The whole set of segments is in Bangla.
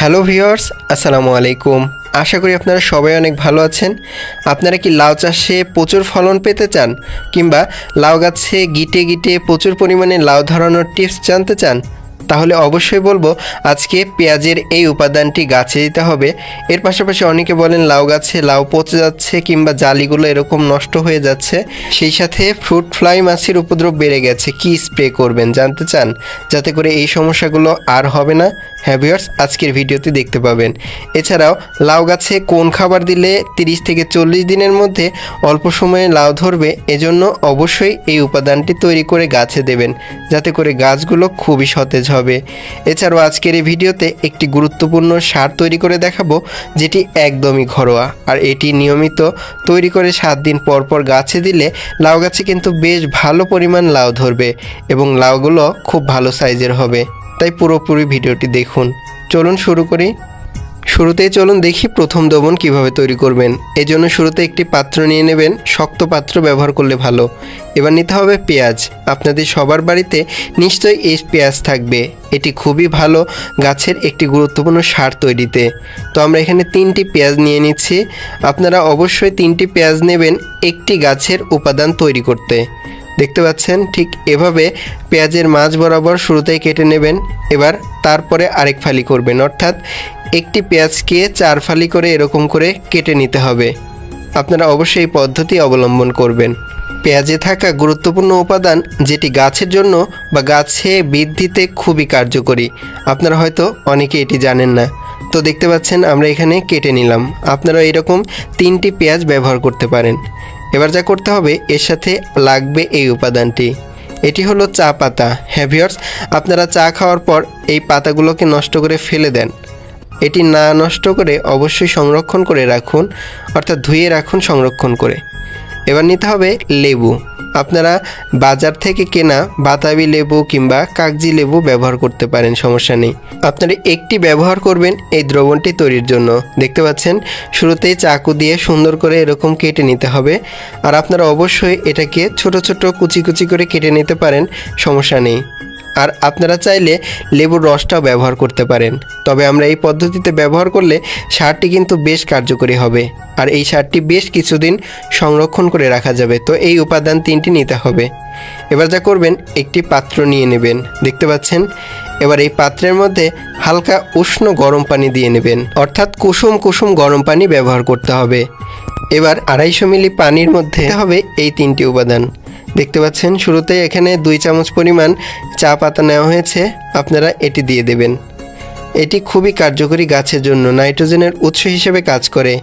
হ্যালো ভিউয়ার্স, আসসালামু আলাইকুম। আশা করি আপনারা সবাই অনেক ভালো আছেন। আপনারা কি লাউ চাষে প্রচুর ফলন পেতে চান, কিংবা লাউ গাছে গিটে গিটে প্রচুর পরিমাণে লাউ ধরানোর টিপস জানতে চান? তাহলে অবশ্যই বলবো আজকে পেঁয়াজের এই উপাদানটি গাছে দিতে হবে। এর পাশাপাশি অনেকে বলেন লাউ গাছে লাউ পচে যাচ্ছে কিংবা জালিগুলো এরকম নষ্ট হয়ে যাচ্ছে, সেই সাথে ফ্রুট ফ্লাই মাছির উপদ্রব বেড়ে গেছে, কি স্প্রে করবেন জানতে চান, যাতে করে এই সমস্যাগুলো আর হবে না? হ্যাঁ ভিউয়ার্স, আজকের ভিডিওতে দেখতে পাবেন। এছাড়াও লাউ গাছে কোন খাবার দিলে 30 থেকে 40 দিনের মধ্যে অল্প সময়ে লাউ ধরবে, এজন্য অবশ্যই এই উপাদানটি তৈরি করে গাছে দেবেন, যাতে করে গাছগুলো খুবই সতেজ হবে। এছাড়াও আজকের এই ভিডিওতে একটি গুরুত্বপূর্ণ সার তৈরি করে দেখাবো, যেটি একদমই ঘরোয়া, আর এটি নিয়মিত তৈরি করে 7 দিন পর পর গাছে দিলে লাউ গাছে কিন্তু বেশ ভালো পরিমাণ লাউ ধরবে এবং লাউগুলো খুব ভালো সাইজের হবে। তাই পুরোপুরি ভিডিওটি দেখুন। চলুন শুরু করি। শুরুতেই চলুন দেখি প্রথম দ্রবণ কিভাবে তৈরি করবেন। এজন্য শুরুতে একটি পাত্র নিয়ে নেবেন, শক্ত পাত্র ব্যবহার করলে ভালো। এবার নিতে হবে পেঁয়াজ। আপনাদের সবার বাড়িতে নিশ্চয়ই এই পেঁয়াজ থাকবে, এটি খুবই ভালো গাছের একটি গুরুত্বপূর্ণ সার তৈরিতে। তো আমরা এখানে 3টি পেঁয়াজ নিয়ে নিচ্ছি। আপনারা অবশ্যই 3টি পেঁয়াজ নেবেন একটি গাছের উপাদান তৈরি করতে। দেখতে পাচ্ছেন, ঠিক এভাবে পেঁয়াজের মাঝ বরাবর শুরুতেই কেটে নেবেন। এবার তারপরে আরেক ফালি করবেন, অর্থাৎ একটি পেঁয়াজকে 4 ফালি করে এরকম করে কেটে নিতে হবে। আপনারা অবশ্যই এই পদ্ধতি অবলম্বন করবেন। পেঁয়াজে থাকা গুরুত্বপূর্ণ উপাদান, যেটি গাছের জন্য বা গাছে বৃদ্ধিতে খুবই কার্যকরী, আপনারা হয়তো অনেকে এটি জানেন না। তো দেখতে পাচ্ছেন আমরা এখানে কেটে নিলাম। আপনারা এরকম 3টি পেঁয়াজ ব্যবহার করতে পারেন। এবার যা করতে হবে, এর সাথে লাগবে এই উপাদানটি। এটি হলো চা পাতা। হ্যাঁ ভিউয়ার্স, আপনারা চা খাওয়ার পর এই পাতাগুলোকে নষ্ট করে ফেলে দেন। এটি না নষ্ট করে অবশ্যই সংরক্ষণ করে রাখুন, অর্থাৎ ধুয়ে রাখুন সংরক্ষণ করে। এবার নিতে হবে লেবু। আপনারা বাজার থেকে কেনা বাতাবি লেবু কিংবা কাগজি লেবু ব্যবহার করতে পারেন, সমস্যা নেই। আপনারা একটি ব্যবহার করবেন এই দ্রবণটি তৈরির জন্য। দেখতে পাচ্ছেন শুরুতেই চাকু দিয়ে সুন্দর করে এরকম কেটে নিতে হবে। আর আপনারা অবশ্যই এটাকে ছোট ছোট কুচি কুচি করে কেটে নিতে পারেন, সমস্যা নেই। আর আপনারা চাইলে লেবুর রসটাও ব্যবহার করতে পারেন, তবে আমরা এই পদ্ধতিতে ব্যবহার করলে সারটি কিন্তু বেশ কার্যকরী হবে, আর এই সারটি বেশ কিছুদিন সংরক্ষণ করে রাখা যাবে। তো এই উপাদান 3টি নিতে হবে। এবার যা করবেন, একটি পাত্র নিয়ে নেবেন। দেখতে পাচ্ছেন, এবার এই পাত্রের মধ্যে হালকা উষ্ণ গরম পানি দিয়ে নেবেন, অর্থাৎ কুসুম কুসুম গরম পানি ব্যবহার করতে হবে। এবার 250 মিলি পানির মধ্যে হবে এই 3টি উপাদান। দেখতে পাচ্ছেন শুরুতেই এখানে 2 চামচ পরিমাণ চা পাতা নেওয়া হয়েছে। আপনারা এটি দিয়ে দেবেন। এটি খুবই কার্যকরী, গাছের জন্য নাইট্রোজেনের উৎস হিসেবে কাজ করে।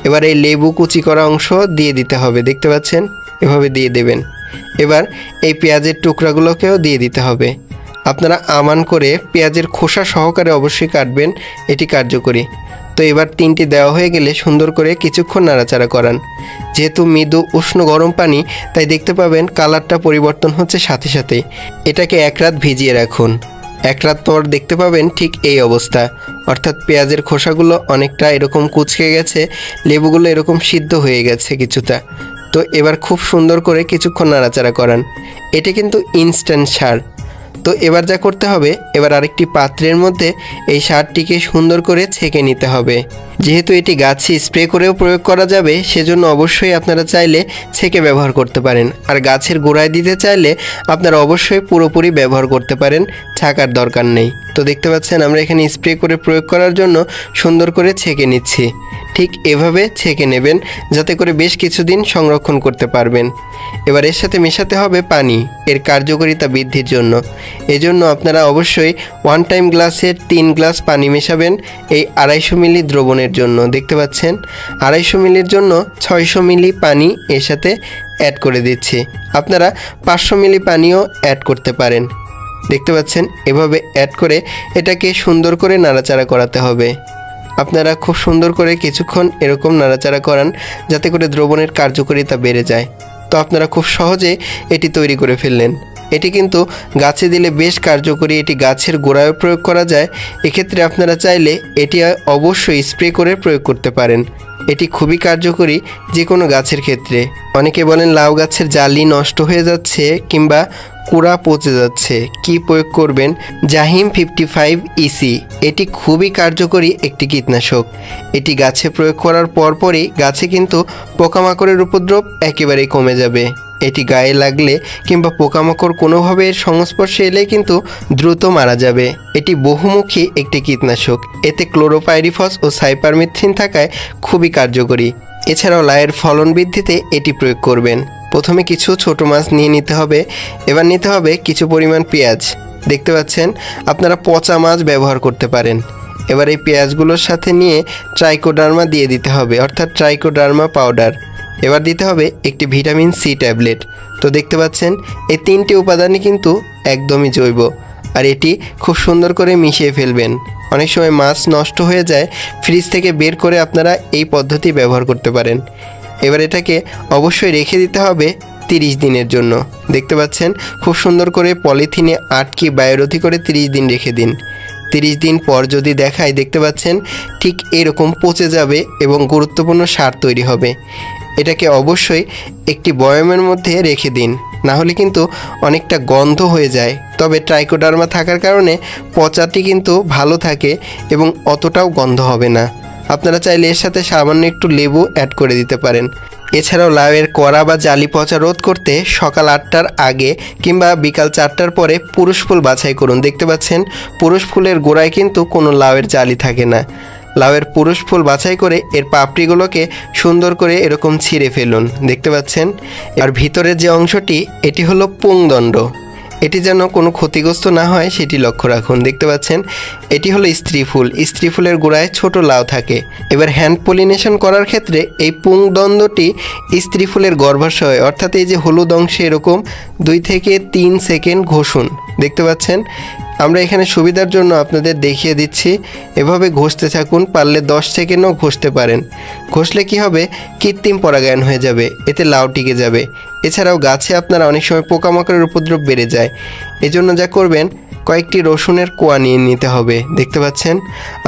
এবার এই লেবু কুচি করা অংশ দিয়ে দিতে হবে। দেখতে পাচ্ছেন, এভাবে দিয়ে দেবেন। এবার এই পেঁয়াজের টুকরাগুলোকেও দিয়ে দিতে হবে। আপনারা আমান করে পেঁয়াজের খোসা সহকারে অবশ্যই কাটবেন, এটি কার্যকরী। তো এবার 3টি দেওয়া হয়ে গেলে সুন্দর করে কিছুক্ষণ নাড়াচাড়া করান। যেহেতু মৃদু উষ্ণ গরম পানি, তাই দেখতে পাবেন কালারটা পরিবর্তন হচ্ছে সাথে সাথে। এটাকে 1 রাত ভিজিয়ে রাখুন। 1 রাত পর দেখতে পাবেন ঠিক এই অবস্থা, অর্থাৎ পেঁয়াজের খোসাগুলো অনেকটা এরকম কুঁচকে গেছে, লেবুগুলো এরকম সিদ্ধ হয়ে গেছে কিছুটা। তো এবার খুব সুন্দর করে কিছুক্ষণ নাড়াচাড়া করান। এটা কিন্তু ইনস্ট্যান্ট সার। তো এবার যা করতে হবে, এবার আরেকটি পাত্রের মধ্যে এই সারটিকে সুন্দর করে ছেঁকে নিতে হবে। যেহেতু এটি গাছে স্প্রে করেও প্রয়োগ করা যাবে, সেজন্য অবশ্যই আপনারা চাইলে ছেঁকে ব্যবহার করতে পারেন। আর গাছের গোড়ায় দিতে চাইলে আপনারা অবশ্যই পুরোপুরি ব্যবহার করতে পারেন, ছাকার দরকার নেই। তো দেখতে পাচ্ছেন আমরা এখানে স্প্রে করে প্রয়োগ করার জন্য সুন্দর করে ছেঁকে নিচ্ছি। ঠিক এভাবে ছেঁকে নেবেন, যাতে করে বেশ কিছুদিন সংরক্ষণ করতে পারবেন। এবার এর সাথে মেশাতে হবে পানি, এর কার্যকারিতা বৃদ্ধির জন্য। এজন্য আপনারা অবশ্যই 1 টাইম গ্লাসের 3 গ্লাস পানি মেশাবেন এই 250 মিলি দ্রবণের জন্য। দেখতে পাচ্ছেন 250 মিলির জন্য 600 মিলি পানি এর সাথে অ্যাড করে দিচ্ছি। আপনারা 500 মিলি পানিও অ্যাড করতে পারেন। দেখতে পাচ্ছেন এভাবে অ্যাড করে এটাকে সুন্দর করে নাড়াচাড়া করাতে হবে। আপনারা খুব সুন্দর করে কিছুক্ষণ এরকম নাড়াচাড়া করান, যাতে করে দ্রবণের কার্যকারিতা বেড়ে যায়। তো আপনারা খুব সহজে এটি তৈরি করে ফেললেন। এটি কিন্তু গাছে দিলে বেশ কার্যকরী, এটি গাছের গোড়ায় প্রয়োগ করা যায়। এক্ষেত্রে আপনারা চাইলে এটি অবশ্যই স্প্রে করে প্রয়োগ করতে পারেন। এটি খুবই কার্যকরী যে কোনো গাছের ক্ষেত্রে। অনেকে বলেন লাউ গাছের জালি নষ্ট হয়ে যাচ্ছে কিংবা কুড়া পচে যাচ্ছে, কি প্রয়োগ করবেন? জাহিম 55 ইসি, এটি খুবই কার্যকরী একটি কীটনাশক। এটি গাছে প্রয়োগ করার পরপরই গাছে কিন্তু পোকামাকড়ের উপদ্রব একেবারেই কমে যাবে। এটি গায়ে লাগলে কিংবা পোকামাকড় কোনোভাবে এর সংস্পর্শে এলে কিন্তু দ্রুত মারা যাবে। এটি বহুমুখী একটি কীটনাশক, এতে ক্লোরোপাইরিফস ও সাইপারমেথ্রিন থাকায় খুবই কার্যকরী। এছাড়াও লাউয়ের ফলন বৃদ্ধিতে এটি প্রয়োগ করবেন। প্রথমে কিছু ছোট মাছ নিয়ে নিতে হবে, এবার নিতে হবে কিছু পরিমাণ পেঁয়াজ। দেখতে পাচ্ছেন, আপনারা পচা মাছ ব্যবহার করতে পারেন। এবার এই পেঁয়াজগুলোর সাথে নিয়ে ট্রাইকোডার্মা দিয়ে দিতে হবে, অর্থাৎ ট্রাইকোডার্মা পাউডার। এবার দিতে হবে একটি ভিটামিন সি ট্যাবলেট। তো দেখতে পাচ্ছেন এই তিনটি উপাদানই কিন্তু একদমই জৈব, আর এটি খুব সুন্দর করে মিশিয়ে ফেলবেন। অনেক সময় মাছ নষ্ট হয়ে যায়, ফ্রিজ থেকে বের করে আপনারা এই পদ্ধতি ব্যবহার করতে পারেন। এবার এটাকে অবশ্যই রেখে দিতে হবে 30 দিনের জন্য। দেখতে পাচ্ছেন খুব সুন্দর করে পলিথিনে আটকে বায়োরোধী করে 30 দিন রেখে দিন। 30 দিন পর যদি দেখায়, দেখতে পাচ্ছেন ঠিক এরকম পচে যাবে এবং গুরুত্বপূর্ণ সার তৈরি হবে। এটাকে অবশ্যই একটি বয়ামের মধ্যে রেখে দিন, না হলে কিন্তু অনেকটা গন্ধ হয়ে যায়। তবে ট্রাইকোডার্মা থাকার কারণে পচাটি কিন্তু ভালো থাকে এবং অতটাও গন্ধ হবে না। আপনারা চাইলে এর সাথে সামান্য একটু লেবু অ্যাড করে দিতে পারেন। এছাড়াও লাউয়ের কড়া বা জালি পচা রোধ করতে সকাল 8টার আগে কিংবা বিকাল 4টার পরে পুরুষ ফুল বাছাই করুন। দেখতে পাচ্ছেন পুরুষ ফুলের গোড়ায় কিন্তু কোনো লাউয়ের জালি থাকে না। লাউয়ের পুরুষ ফুল বাছাই করে এর পাপড়িগুলোকে সুন্দর করে এরকম ছিঁড়ে ফেলুন। দেখতে পাচ্ছেন, আর ভিতরের যে অংশটি এটি হলো পুংদণ্ড, এটি যেন কোনো ক্ষতিগ্রস্ত না হয় সেটি লক্ষ্য রাখুন। দেখতে পাচ্ছেন এটি হলো স্ত্রী ফুল, স্ত্রী ফুলের গোড়ায় ছোট লাউ থাকে। এবার হ্যান্ড পলিনেশন করার ক্ষেত্রে এই পুংদণ্ডটি স্ত্রী ফুলের গর্ভাশয়, অর্থাৎ এই যে হলুদ অংশে এরকম 2 থেকে 3 সেকেন্ড ঘষুন। দেখতে পাচ্ছেন, আমরা এখানে সুবিধার জন্য আপনাদের দেখিয়ে দিচ্ছি। এভাবে ঘষতে থাকুন, পারলে 10 সেকেন্ডও ঘষতে পারেন। ঘষলে কি হবে, কৃত্রিম পরাগায়ন হয়ে যাবে, এতে লাউ টিকে যাবে। এছাড়াও গাছে আপনারা অনেক সময় পোকামাকড়ের উপদ্রব বেড়ে যায়, এজন্য যা করবেন কয়েকটি রসুনের কোয়া নিয়ে নিতে হবে। দেখতে পাচ্ছেন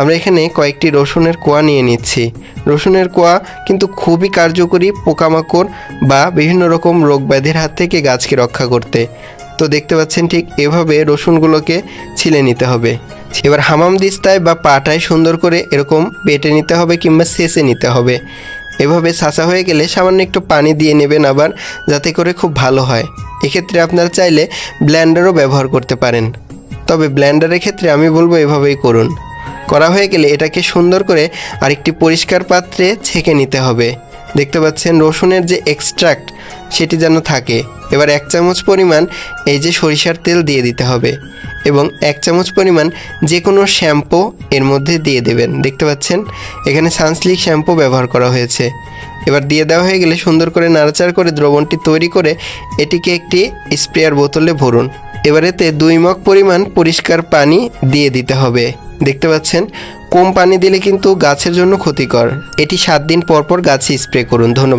আমরা এখানে কয়েকটি রসুনের কোয়া নিয়ে নিচ্ছি। রসুনের কোয়া কিন্তু খুবই কার্যকরী পোকামাকড় বা বিভিন্ন রকম রোগ ব্যাধির হাত থেকে গাছকে রক্ষা করতে। তো দেখতে পাচ্ছেন ঠিক এভাবে রসুনগুলোকে ছিলে নিতে হবে। এবার হামাম দিস্তায় বা পাটায় সুন্দর করে এরকম বেটে নিতে হবে কিংবা ছেঁচে নিতে হবে। এভাবে ছাঁচা হয়ে গেলে সামান্য একটু পানি দিয়ে নেবেন আবার, যাতে করে খুব ভালো হয়। এক্ষেত্রে আপনারা চাইলে ব্লেন্ডারও ব্যবহার করতে পারেন, তবে ব্লেন্ডারের ক্ষেত্রে আমি বলবো এভাবেই করুন। করা হয়ে গেলে এটাকে সুন্দর করে আরেকটি পরিষ্কার পাত্রে ছেঁকে নিতে হবে। দেখতে পাচ্ছেন রসুনের যে এক্সট্রাক্ট সেটি যেন থাকে। এবার 1 চামচ পরিমাণ এই যে সরিষার তেল দিয়ে দিতে হবে এবং 1 চামচ পরিমাণ যে কোনো শ্যাম্পু এর মধ্যে দিয়ে দেবেন। দেখতে পাচ্ছেন এখানে সানসিল্ক শ্যাম্পু ব্যবহার করা হয়েছে। এবার দিয়ে দেওয়া হয়ে গেলে সুন্দর করে নাড়াচাড়া করে দ্রবণটি তৈরি করে এটিকে একটি স্প্রেয়ার বোতলে ভরুন। এবার এতে 2 মগ পরিমাণ পরিষ্কার পানি দিয়ে দিতে হবে। দেখতে পাচ্ছেন কম পানি দিলে কিন্তু গাছের জন্য ক্ষতিকর। এটি 7 দিন পর পর গাছে স্প্রে করুন। ধন্যবাদ।